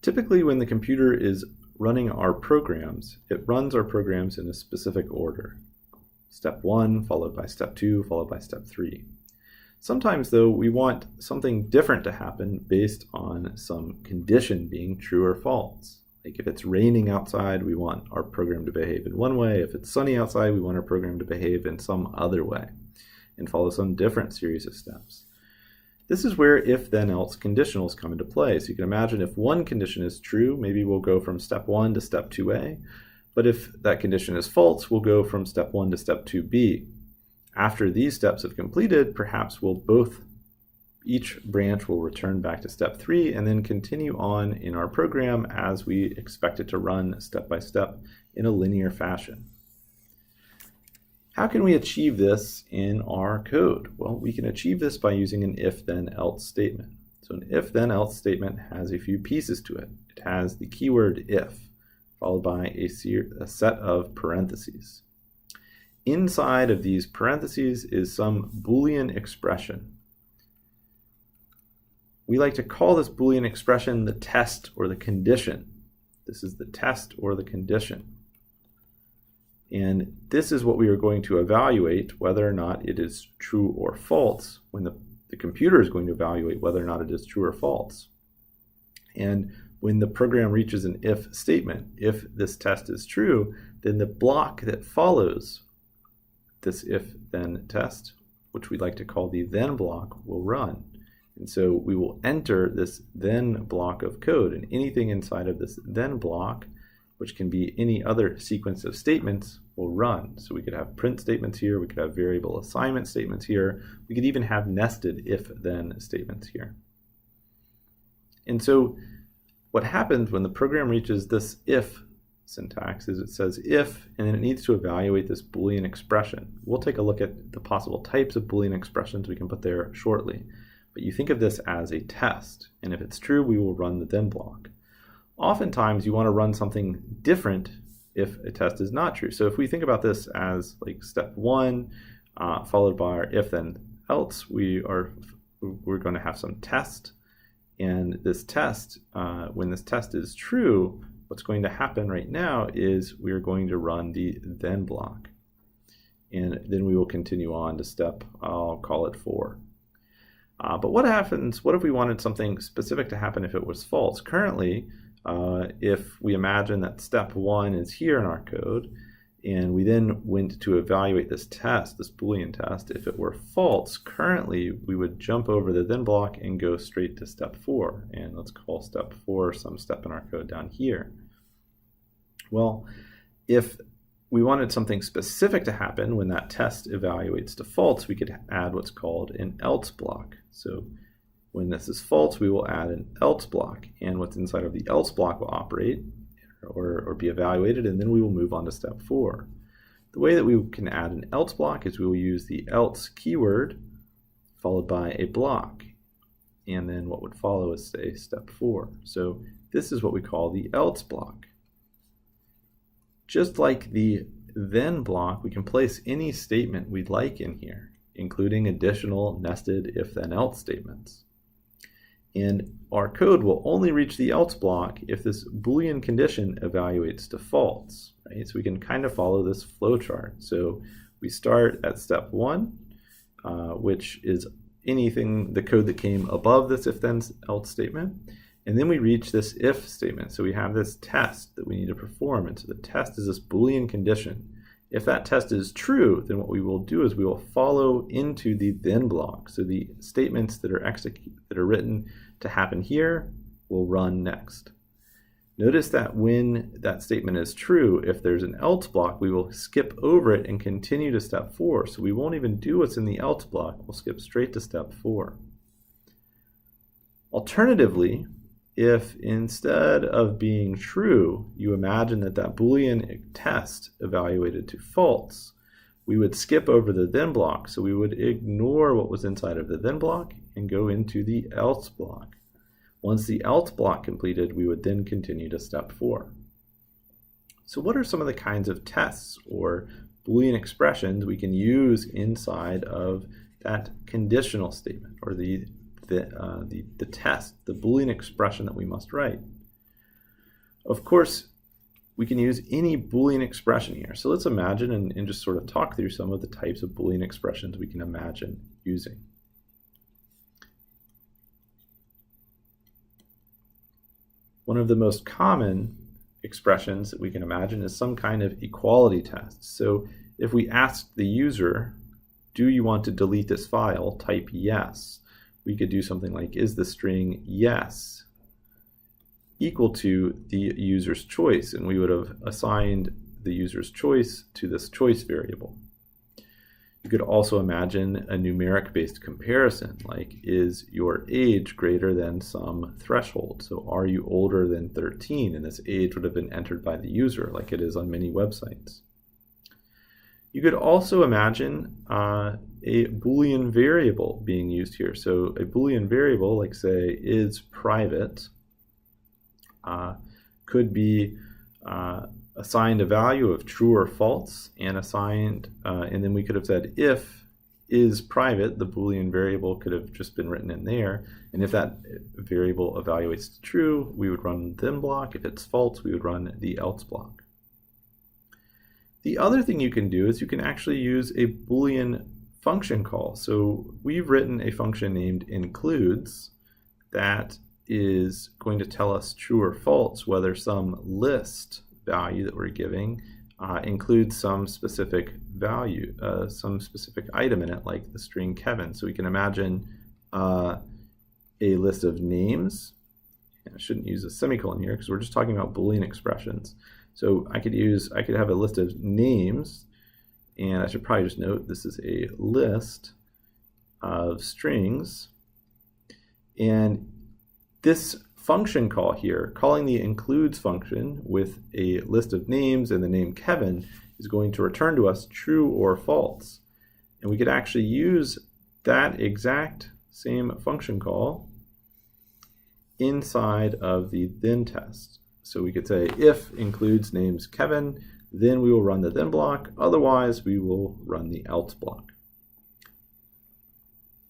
Typically, when the computer is running our programs, it runs our programs in a specific order. Step 1, followed by step 2, followed by step 3. Sometimes, though, we want something different to happen based on some condition being true or false. Like if it's raining outside, we want our program to behave in one way. If it's sunny outside, we want our program to behave in some other way and follow some different series of steps. This is where if, then, else conditionals come into play. So you can imagine if one condition is true, maybe we'll go from step 1 to step 2a. But if that condition is false, we'll go from step 1 to step 2b. After these steps have completed, perhaps each branch will return back to step 3 and then continue on in our program as we expect it to run step by step in a linear fashion. How can we achieve this in our code? Well, we can achieve this by using an if, then, else statement. So an if, then, else statement has a few pieces to it. It has the keyword if, followed by a set of parentheses. Inside of these parentheses is some Boolean expression. We like to call this Boolean expression the test or the condition. This is the test or the condition. And this is what we are going to evaluate whether or not it is true or false when the computer is going to evaluate whether or not it is true or false. And when the program reaches an if statement, if this test is true, then the block that follows this if then test, which we like to call the then block, will run. And so we will enter this then block of code, and anything inside of this then block, which can be any other sequence of statements, will run. So we could have print statements here, we could have variable assignment statements here, we could even have nested if-then statements here. And so what happens when the program reaches this if syntax is it says if, and then it needs to evaluate this Boolean expression. We'll take a look at the possible types of Boolean expressions we can put there shortly. But you think of this as a test, and if it's true, we will run the then block. Oftentimes, you want to run something different if a test is not true. So if we think about this as like step 1, followed by our if then else, we're going to have some test. And this test, when this test is true, what's going to happen right now is we're going to run the then block. And then we will continue on to step, I'll call it 4. But what happens, what if we wanted something specific to happen if it was false? Currently, if we imagine that step 1 is here in our code, and we then went to evaluate this test, this Boolean test, if it were false, currently we would jump over the then block and go straight to step 4. And let's call step 4 some step in our code down here. Well, if we wanted something specific to happen when that test evaluates to false, we could add what's called an else block. So when this is false, we will add an else block, and what's inside of the else block will operate or be evaluated, and then we will move on to step 4. The way that we can add an else block is we will use the else keyword followed by a block, and then what would follow is, say, step 4. So this is what we call the else block. Just like the then block, we can place any statement we'd like in here, including additional nested if-then-else statements. And our code will only reach the else block if this Boolean condition evaluates to false, right? So we can kind of follow this flowchart. So we start at step 1, which is anything, the code that came above this if-then-else statement. And then we reach this if statement. So we have this test that we need to perform. And so the test is this Boolean condition. If that test is true, then what we will do is we will follow into the then block. So the statements that are written to happen here will run next. Notice that when that statement is true, if there's an else block, we will skip over it and continue to step 4. So we won't even do what's in the else block. We'll skip straight to step 4. Alternatively, if instead of being true, you imagine that that Boolean test evaluated to false, we would skip over the then block. So we would ignore what was inside of the then block and go into the else block. Once the else block completed, we would then continue to step 4. So what are some of the kinds of tests or Boolean expressions we can use inside of that conditional statement or the test, the Boolean expression that we must write? Of course, we can use any Boolean expression here. So let's imagine and just sort of talk through some of the types of Boolean expressions we can imagine using. One of the most common expressions that we can imagine is some kind of equality test. So if we ask the user, do you want to delete this file, type yes. We could do something like, is the string yes equal to the user's choice? And we would have assigned the user's choice to this choice variable. You could also imagine a numeric-based comparison, like, is your age greater than some threshold? So are you older than 13? And this age would have been entered by the user, like it is on many websites. You could also imagine a Boolean variable being used here. So a Boolean variable, like say, is private, could be assigned a value of true or false, and assigned, and then we could have said if is private, the Boolean variable could have just been written in there, and if that variable evaluates to true, we would run the then block. If it's false, we would run the else block. The other thing you can do is you can actually use a Boolean function call. So we've written a function named includes that is going to tell us true or false whether some list value that we're giving includes some specific value, some specific item in it, like the string Kevin. So we can imagine a list of names. I shouldn't use a semicolon here because we're just talking about Boolean expressions. So I could have a list of names, and I should probably just note this is a list of strings, and this function call here, calling the includes function with a list of names and the name Kevin, is going to return to us true or false. And we could actually use that exact same function call inside of the then test. So we could say if includes names Kevin, then we will run the then block, otherwise we will run the else block.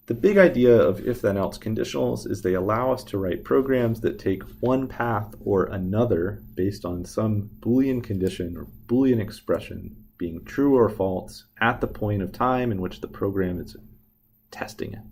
The big idea of if then else conditionals is they allow us to write programs that take one path or another based on some Boolean condition or Boolean expression being true or false at the point of time in which the program is testing it.